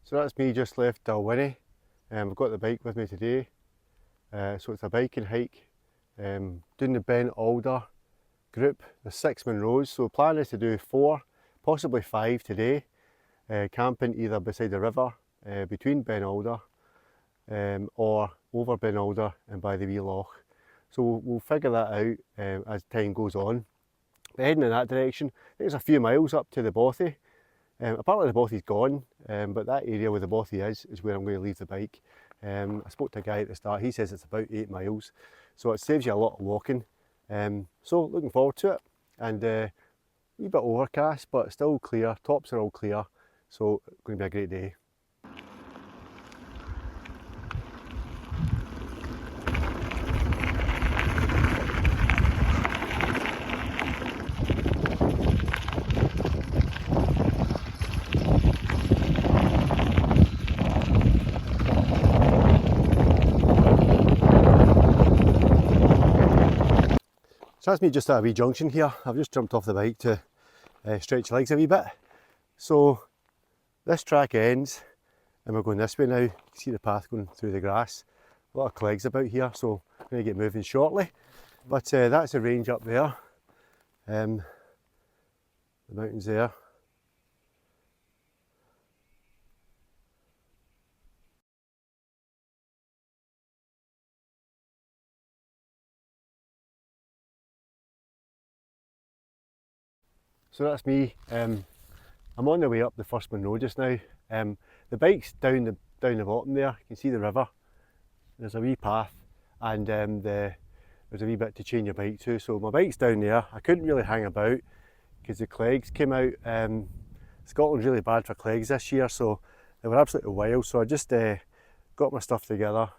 So that's me just left Dalwhinnie. I've got the bike with me today. So it's a bike and hike doing the Ben Alder group. There's 6 Munros, so the plan is to do 4, possibly 5 today. Camping either beside the river, between Ben Alder, or over Ben Alder and by the wee loch. So we'll figure that out as time goes on. But heading in that direction, there's a few miles up to the bothy. Apparently the bothy's gone, but that area where the bothy is where I'm going to leave the bike. I spoke to a guy at the start, he says it's about 8 miles, so it saves you a lot of walking. So looking forward to it, and a wee bit overcast, but still clear, tops are all clear, so it's going to be a great day. So that's me just at a wee junction here. I've just jumped off the bike to stretch legs a wee bit. So this track ends and we're going this way now. You can see the path going through the grass. A lot of clegs about here, so I'm going to get moving shortly. But that's the range up there. The mountains there. So that's me. I'm on the way up the first Munro just now. The bike's down the bottom there. You can see the river. There's a wee path, and there's a wee bit to chain your bike to. So my bike's down there. I couldn't really hang about because the clegs came out. Scotland's really bad for clegs this year, so they were absolutely wild. So I just got my stuff together,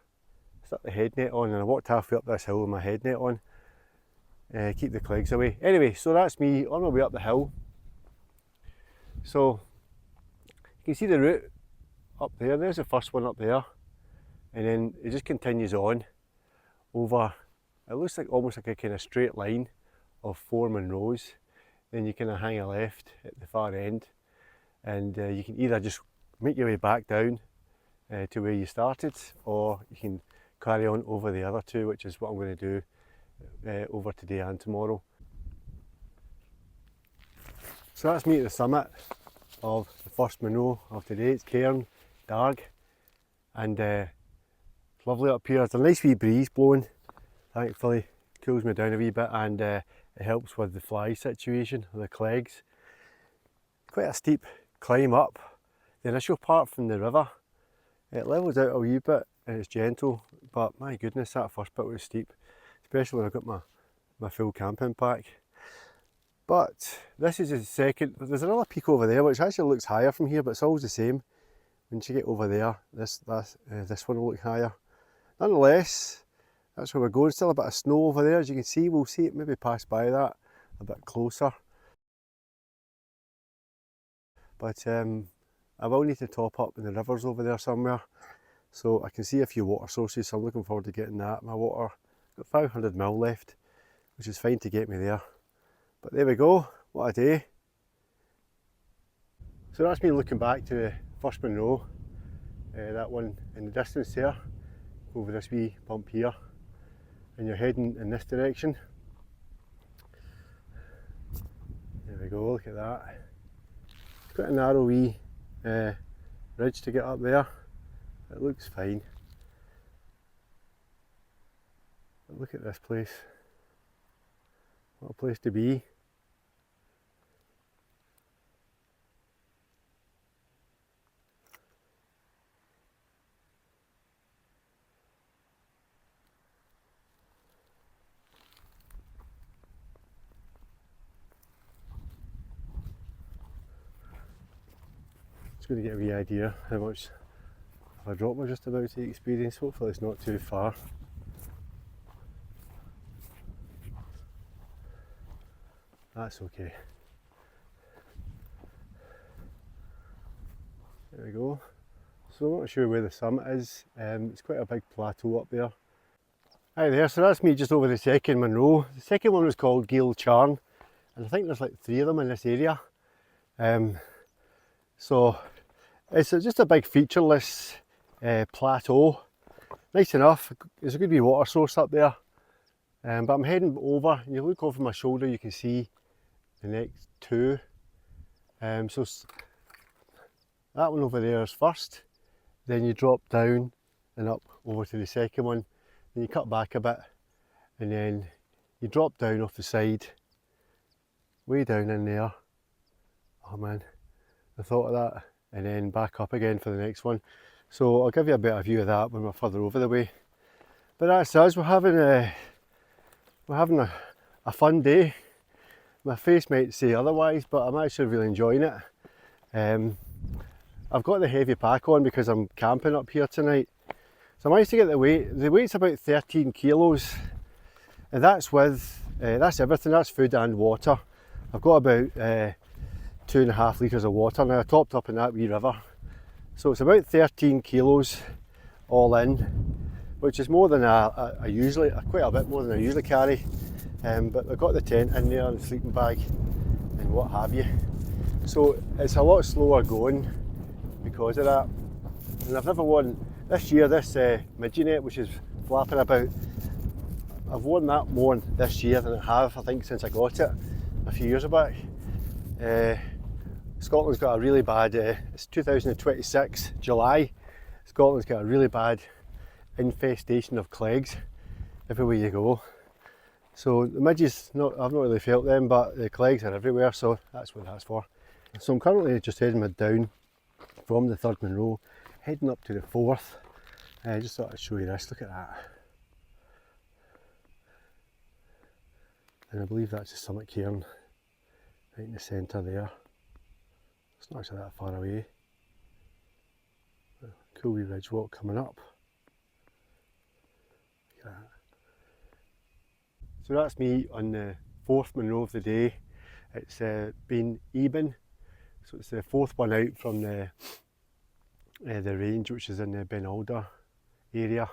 stuck the head net on, and I walked halfway up this hill with my head net on. Keep the clegs away. Anyway, so that's me on my way up the hill. So you can see the route up there. There's the first one up there, and then it just continues on over. It looks like almost like a kind of straight line of 4 Munros. Then you kind of hang a left at the far end, and you can either just make your way back down to where you started, or you can carry on over the other 2, which is what I'm going to do over today and tomorrow. So that's me at the summit of the first Munro of today. It's Cairn, Darg, and it's lovely up here. There's a nice wee breeze blowing, thankfully cools me down a wee bit, and it helps with the fly situation, the clegs. Quite a steep climb up the initial part from the river. It levels out a wee bit and it's gentle, but my goodness, that first bit was steep, especially when I got my full camping pack. But this is the second. There's another peak over there which actually looks higher from here, but it's always the same. Once you get over there, this one will look higher. Nonetheless, that's where we're going. Still a bit of snow over there, as you can see. We'll see it maybe pass by that a bit closer. But I will need to top up in the rivers over there somewhere, so I can see a few water sources, so I'm looking forward to getting that. My water, got 500 ml left, which is fine to get me there. But there we go, what a day. So that's me looking back to the first Munro, that one in the distance there, over this wee bump here, and you're heading in this direction. There we go, look at that. It's quite a narrow wee ridge to get up there. It looks fine. But look at this place. What a place to be. Just going to get a wee idea how much of a drop we're just about to experience. Hopefully it's not too far. That's okay. There we go. So I'm not sure where the summit is. It's quite a big plateau up there. Hi there, so that's me just over the second Munro. The second one was called Gael Charn, and I think there's like 3 of them in this area. So It's just a big featureless plateau. Nice enough, there's a good wee water source up there. But I'm heading over, and you look over my shoulder, you can see the next two. So that one over there is first, then you drop down and up over to the second one, then you cut back a bit, and then you drop down off the side, way down in there. Oh man, the thought of that, and then back up again for the next one. So I'll give you a better view of that when we're further over the way. But that's us, we're having a fun day. My face might say otherwise, but I'm actually really enjoying it. I've got the heavy pack on because I'm camping up here tonight. So I managed to get the weight. The weight's about 13 kilos, and that's with, that's everything, that's food and water. I've got about 2.5 litres of water now, topped up in that wee river. So it's about 13 kilos all in, which is more than I usually, quite a bit more than I usually carry. But I've got the tent in there and the sleeping bag and what have you. So it's a lot slower going because of that. And I've never worn, this year, this midgie net which is flapping about, I've worn that more this year than I have, I think, since I got it a few years back. Scotland's got a really bad, it's 2026, July. Scotland's got a really bad infestation of clegs everywhere you go. So the midges, I've not really felt them, but the clegs are everywhere, so that's what that's for. So I'm currently just heading down from the 3rd Munro, heading up to the 4th. I just thought I'd show you this, look at that. And I believe that's the Summit Cairn, right in the centre there. It's not actually that far away. Cool wee ridge walk coming up. Look at that. So that's me on the 4th Munro of the day. It's been even, so it's the 4th one out from the range, which is in the Ben Alder area.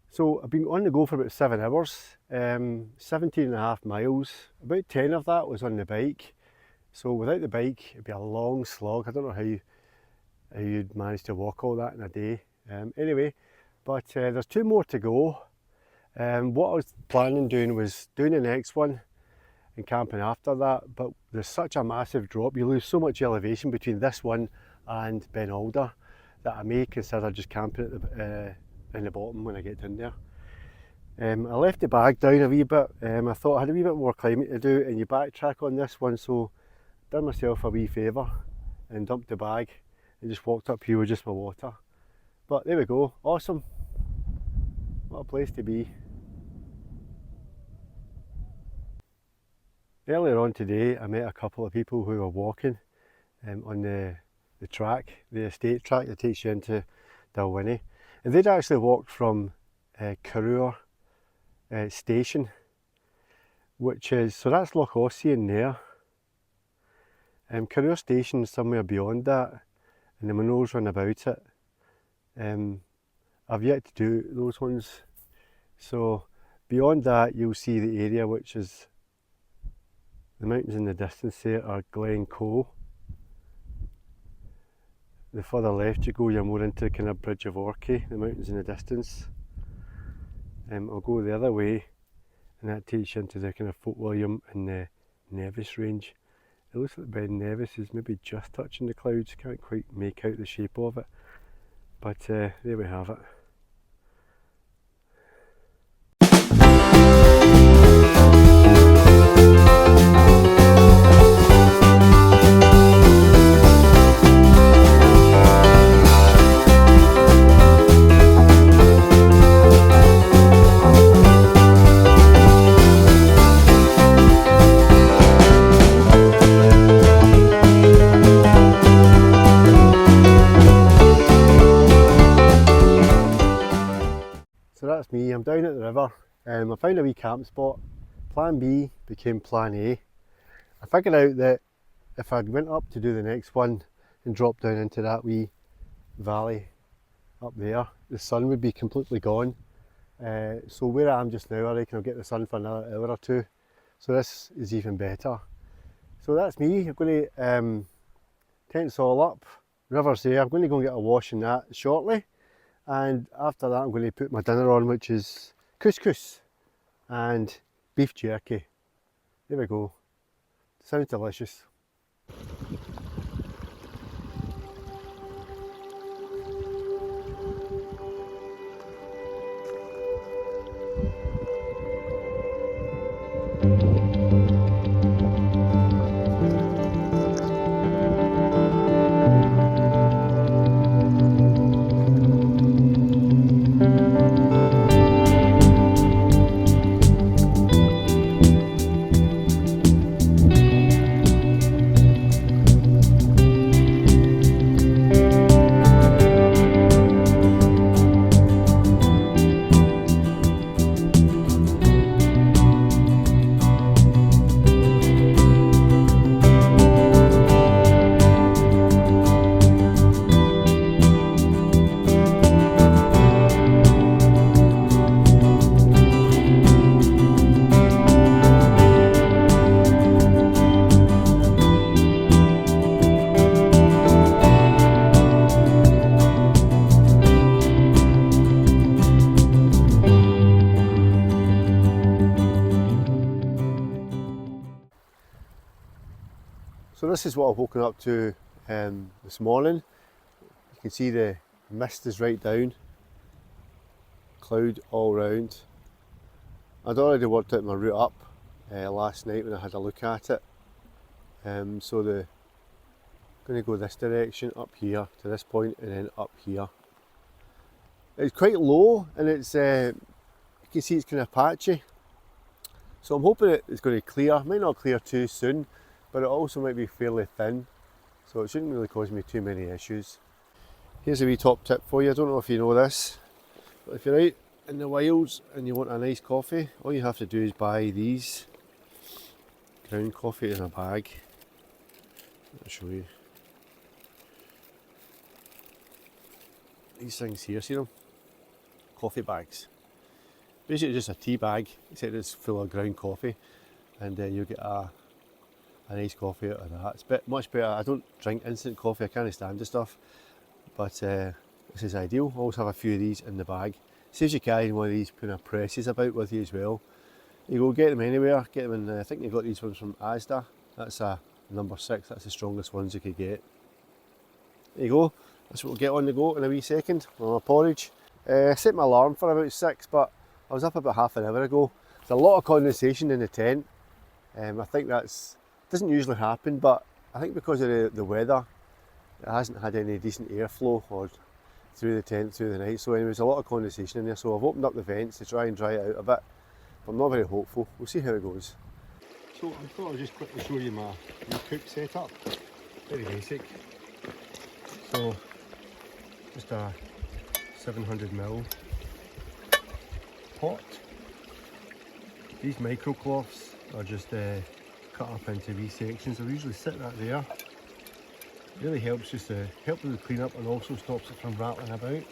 So I've been on the go for about 7 hours, 17.5 miles. About 10 of that was on the bike. So without the bike, it'd be a long slog. I don't know how you'd manage to walk all that in a day. Anyway, but there's 2 more to go. What I was planning doing was doing the next one and camping after that, but there's such a massive drop, you lose so much elevation between this one and Ben Alder that I may consider just camping at in the bottom when I get down there. I left the bag down a wee bit. I thought I had a wee bit more climbing to do, and you backtrack on this one, so I done myself a wee favour and dumped the bag and just walked up here with just my water. But there we go, awesome. What a place to be. Earlier on today I met a couple of people who were walking on the track, the estate track that takes you into Dalwhinnie, and they'd actually walked from Carrour station, which is, so that's Loch Ossian there. Carrour station is somewhere beyond that, and the Munros run about it. I've yet to do those ones, so beyond that you'll see the area, which is the mountains in the distance there are Glencoe. The further left you go, you're more into kind of Bridge of Orchy, the mountains in the distance. I'll go the other way, and that takes you into the kind of Fort William and the Nevis range. It looks like Ben Nevis is maybe just touching the clouds, can't quite make out the shape of it, but there we have it. So that's me, I'm down at the river. I found a wee camp spot. Plan B became plan A. I figured out that if I went up to do the next one and dropped down into that wee valley up there, the sun would be completely gone. So where I am just now, I reckon I'll get the sun for another hour or two. So this is even better. So that's me. I'm going to tents all up, river's there. I'm going to go and get a wash in that shortly, and after that I'm going to put my dinner on, which is couscous and beef jerky. There we go. Sounds delicious. So this is what I've woken up to this morning. You can see the mist is right down, cloud all round. I'd already worked out my route up last night when I had a look at it. So I'm going to go this direction, up here to this point, and then up here. It's quite low, and it's you can see it's kind of patchy. So I'm hoping it's going to clear. It might not clear too soon, but it also might be fairly thin, so it shouldn't really cause me too many issues. Here's a wee top tip for you. I don't know if you know this, but if you're out in the wilds and you want a nice coffee, all you have to do is buy these ground coffee in a bag. I'll show you. These things here, see them? Coffee bags. Basically just a tea bag, except it's full of ground coffee, and you get a nice coffee out of that. It's much better. I don't drink instant coffee, I can't stand the stuff, but this is ideal. I always have a few of these in the bag. Saves you carrying one of these kind of presses about with you as well. You go get them anywhere, get them in, I think you've got these ones from Asda. That's a number 6, that's the strongest ones you could get. There you go, that's what we'll get on the go in a wee second on my porridge. I set my alarm for about 6, but I was up about half an hour ago. There's a lot of condensation in the tent. I think doesn't usually happen, but I think because of the weather, it hasn't had any decent airflow or through the tent through the night. So anyway, there's a lot of condensation in there, so I've opened up the vents to try and dry it out a bit, but I'm not very hopeful. We'll see how it goes. So I thought I'd just quickly show you my cook setup. Very basic. So just a 700ml pot. These micro cloths are just cut up into wee sections. I usually sit that there. It really helps just to help with the clean up and also stops it from rattling about.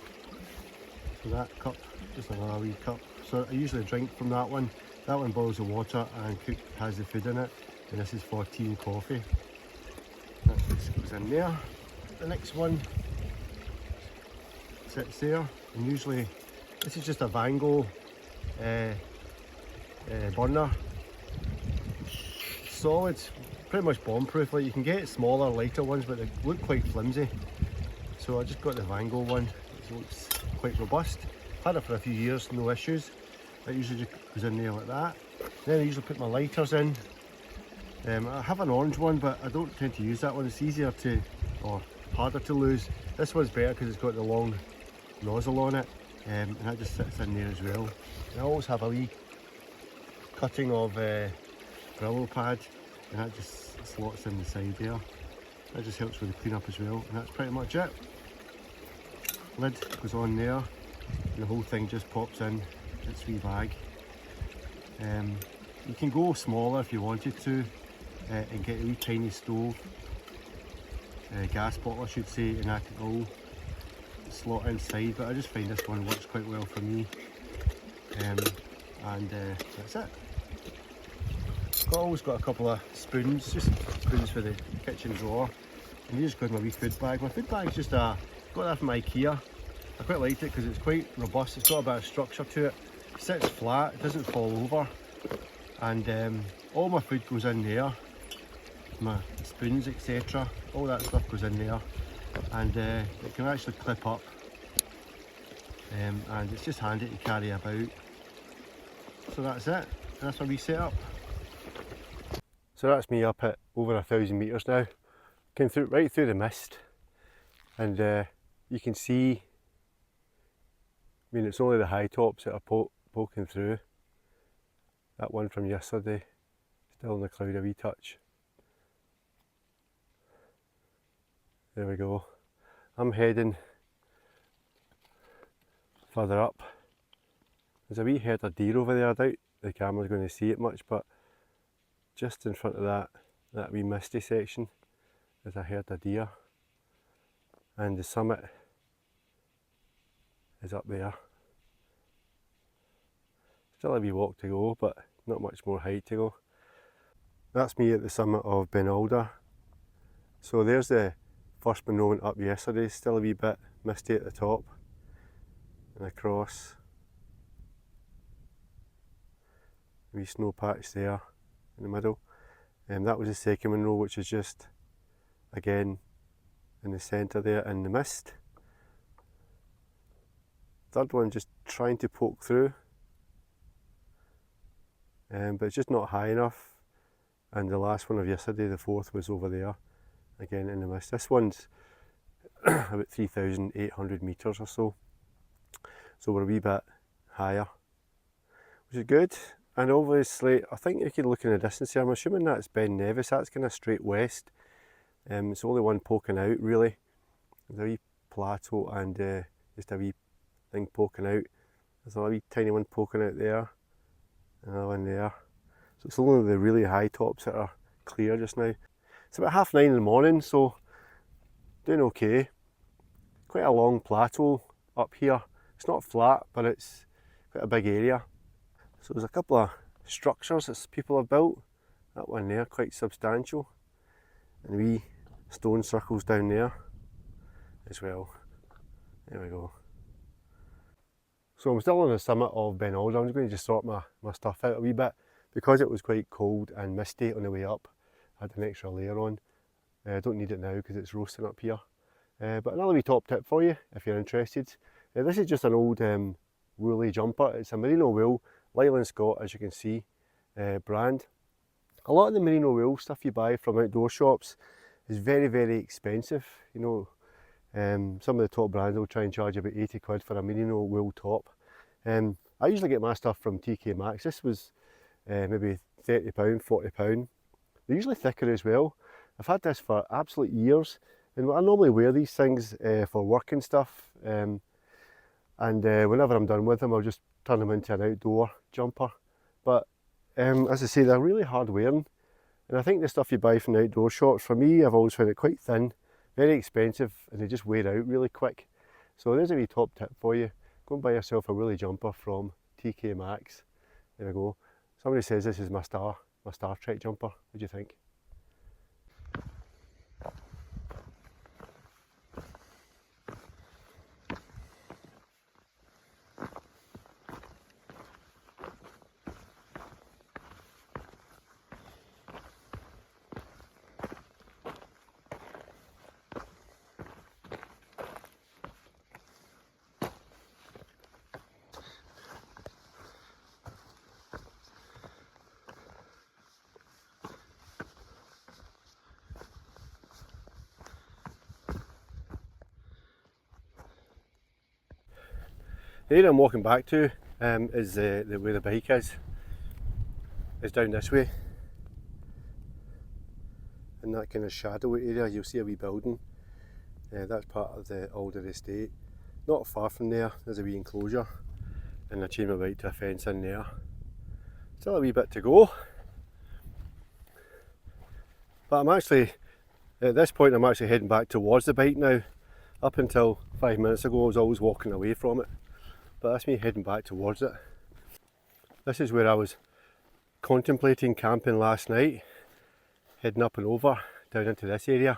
So that cup, just another wee cup. So I usually drink from that one. That one boils the water and has the food in it. And this is for tea and coffee. That just goes in there. The next one sits there, and usually this is just a Vango burner. Solid, pretty much bomb proof. Like, you can get smaller, lighter ones, but they look quite flimsy. So I just got the Vango one. It looks quite robust. Had it for a few years, no issues. It usually just goes in there like that. Then I usually put my lighters in. I have an orange one, but I don't tend to use that one. It's easier to, or harder to lose. This one's better because it's got the long nozzle on it, and that just sits in there as well. And I always have a wee cutting of Brillo pad, and that just slots in the side there. That just helps with the clean up as well, and that's pretty much it. Lid goes on there, and the whole thing just pops in its wee bag. You can go smaller if you wanted to, and get a wee tiny stove, gas bottle I should say, and that can all slot inside, but I just find this one works quite well for me. And that's it. Always got a couple of spoons, just spoons for the kitchen drawer. And here's got my wee food bag. My food bag's just got that from IKEA. I quite liked it because it's quite robust. It's got a bit of structure to it. It sits flat, it doesn't fall over. And all my food goes in there. My spoons, etc. All that stuff goes in there. And it can actually clip up. And it's just handy to carry about. So that's it. That's my wee setup. So that's me up at over 1,000 metres now. Came through right through the mist, and you can see. I mean, it's only the high tops that are poking through. That one from yesterday, still in the cloud a wee touch. There we go. I'm heading further up. There's a wee herd of deer over there. I doubt the camera's going to see it much, but just in front of that wee misty section, there's a herd of deer. And the summit is up there. Still a wee walk to go, but not much more height to go. That's me at the summit of Ben Alder. So there's the first one went up yesterday, still a wee bit misty at the top. And across. A wee snow patch there in the middle. And that was the second Monroe, which is just, again, in the centre there in the mist. Third one just trying to poke through. But it's just not high enough. And the last one of yesterday, the fourth, was over there, again in the mist. This one's about 3,800 metres or so. So we're a wee bit higher, which is good. And obviously, I think you can look in the distance here. I'm assuming that's Ben Nevis. That's kind of straight west. It's the only one poking out, really. There's a wee plateau and just a wee thing poking out. There's a wee tiny one poking out there. Another one there. So it's only the really high tops that are clear just now. It's about 9:30 in the morning, so doing okay. Quite a long plateau up here. It's not flat, but it's quite a big area. So there's a couple of structures that people have built. That one there, quite substantial. And wee stone circles down there as well. There we go. So I'm still on the summit of Ben Alder. I'm just going to just sort my stuff out a wee bit. Because it was quite cold and misty on the way up, I had an extra layer on. I don't need it now because it's roasting up here. But another wee top tip for you if you're interested. This is just an old woolly jumper. It's a merino wool, Leyland Scott, as you can see, brand. A lot of the merino wool stuff you buy from outdoor shops is very, very expensive. You know, some of the top brands will try and charge about 80 quid for a merino wool top. I usually get my stuff from TK Maxx. This was maybe £30, £40. They're usually thicker as well. I've had this for absolute years, and I normally wear these things for work and stuff. And whenever I'm done with them, I'll just turn them into an outdoor jumper. But as I say, they're really hard wearing. And I think the stuff you buy from the outdoor shops, for me, I've always found it quite thin, very expensive, and they just wear out really quick. So there's a wee top tip for you. Go and buy yourself a woolly jumper from TK Maxx. There we go. Somebody says this is my Star Trek jumper. What do you think? The area I'm walking back to is where the bike is down this way. In that kind of shadowy area you'll see a wee building. That's part of the Alder estate. Not far from there there's a wee enclosure, and I chain my bike to a fence in there. Still a wee bit to go. But I'm actually, at this point I'm actually heading back towards the bike now. Up until 5 minutes ago I was always walking away from it. But that's me heading back towards it. This is where I was contemplating camping last night, heading up and over down into this area.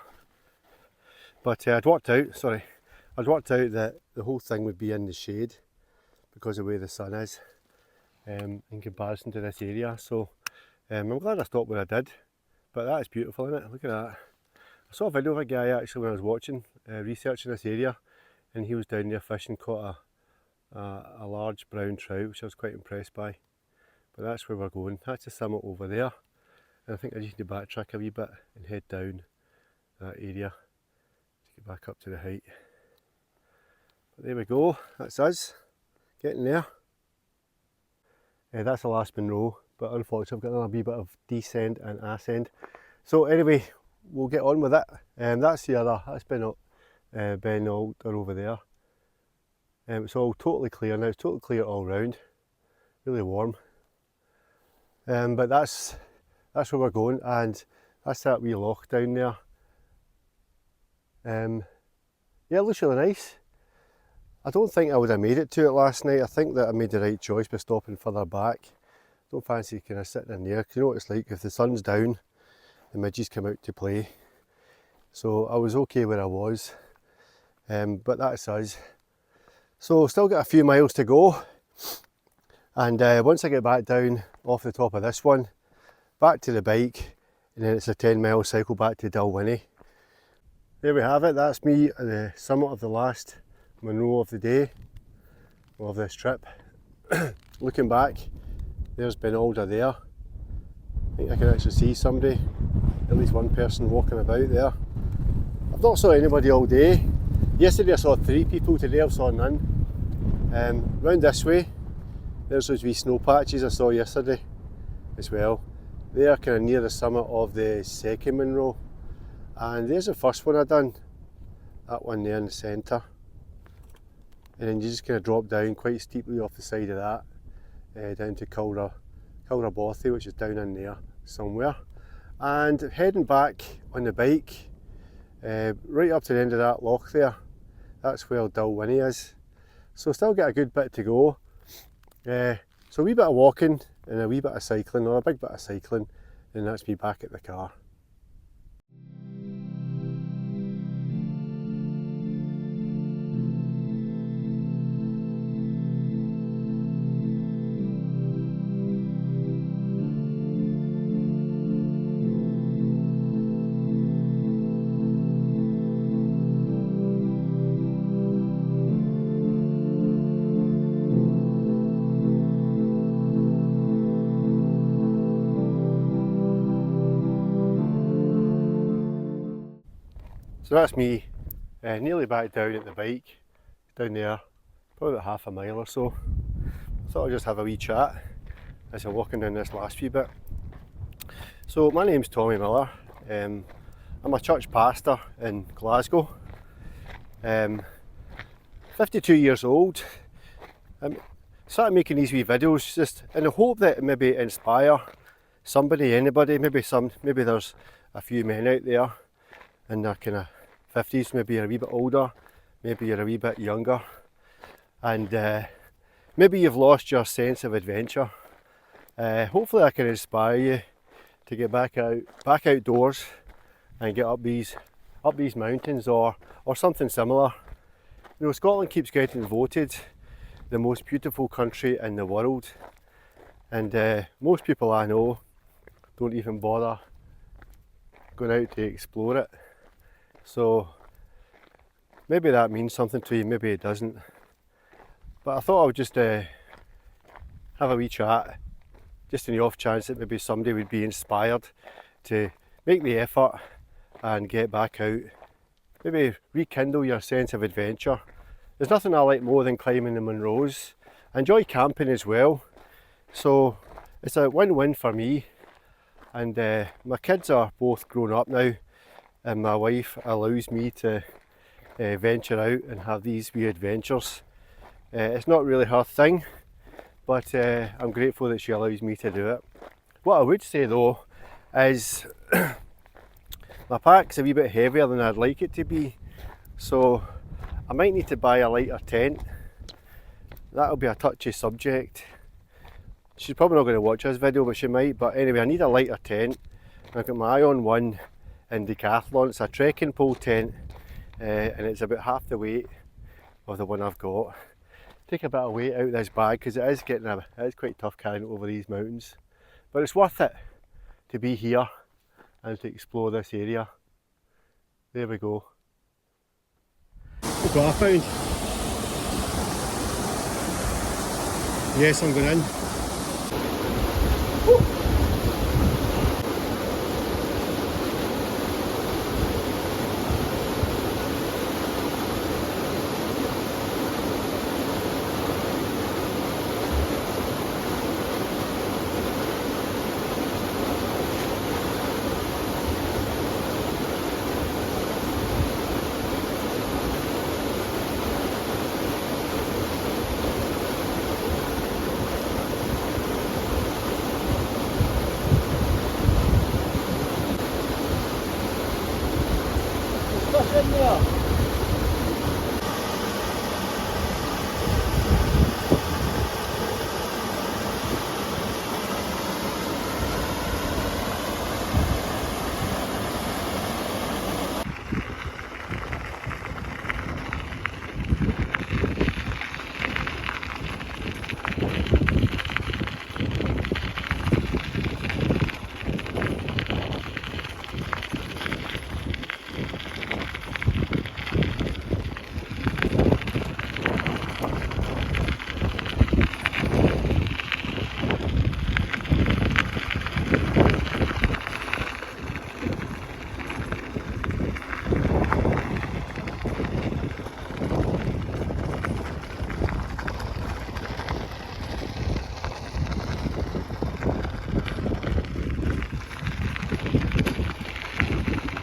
But I'd worked out that the whole thing would be in the shade because of where the sun is in comparison to this area. So I'm glad I stopped where I did. But that is beautiful, isn't it? Look at that. I saw a video of a guy actually when I was watching, researching this area, and he was down there fishing, caught a large brown trout, which I was quite impressed by. But that's where we're going. That's the summit over there. And I think I just need to backtrack a wee bit and head down that area to get back up to the height. But there we go, that's us, getting there. That's the last Monroe, but unfortunately I've got another wee bit of descent and ascend. So anyway, we'll get on with it. That's Ben Alder over there. It's all totally clear now, it's totally clear all round, really warm. But that's where we're going, and that's that wee loch down there. Yeah, it looks really nice. I don't think I would have made it to it last night. I think that I made the right choice by stopping further back. Don't fancy kind of sitting in there, because you know what it's like, if the sun's down, the midges come out to play. So I was okay where I was, but that's us. So still got a few miles to go, and once I get back down off the top of this one, back to the bike, and then it's a 10-mile cycle back to Dalwhinnie. There we have it, that's me at the summit of the last Monroe of the day, of this trip. Looking back, there's Ben Alder there. I think I can actually see somebody, at least one person walking about there. I've not saw anybody all day. Yesterday I saw 3 people, today I saw none. Round this way, there's those wee snow patches I saw yesterday as well. They are kind of near the summit of the second Monroe. And there's the first one I done, that one there in the centre. And then you just kind of drop down quite steeply off the side of that, down to Culrabothy, which is down in there somewhere. And heading back on the bike, right up to the end of that loch there, that's where Dalwhinnie is. So still got a good bit to go. So a wee bit of walking and a wee bit of cycling, or a big bit of cycling, and that's me back at the car. So that's me, nearly back down at the bike, down there, probably about half a mile or so. I thought I'd just have a wee chat as I'm walking down this last wee bit. So my name's Tommy Miller, I'm a church pastor in Glasgow, 52 years old. Started making these wee videos just in the hope that it maybe inspire somebody, anybody, maybe there's a few men out there in their kind of 50s, maybe you're a wee bit older, maybe you're a wee bit younger, and maybe you've lost your sense of adventure. Hopefully I can inspire you to get back outdoors and get up these mountains or something similar. You know, Scotland keeps getting voted the most beautiful country in the world, and most people I know don't even bother going out to explore it. So maybe that means something to you, maybe it doesn't. But I thought I would just have a wee chat, just in the off chance that maybe somebody would be inspired to make the effort and get back out. Maybe rekindle your sense of adventure. There's nothing I like more than climbing the Monroes. I enjoy camping as well. So it's a win-win for me. And my kids are both grown up now, and my wife allows me to venture out and have these wee adventures. It's not really her thing, but I'm grateful that she allows me to do it. What I would say though is my pack's a wee bit heavier than I'd like it to be, so I might need to buy a lighter tent. That'll be a touchy subject. She's probably not going to watch this video, but she might. But anyway, I need a lighter tent. I've got my eye on one in Decathlon. It's a trekking pole tent, and it's about half the weight of the one I've got. Take a bit of weight out of this bag because it is quite tough carrying it over these mountains, but it's worth it to be here and to explore this area. There we go. Look what I found. Yes, I'm going in. Woo.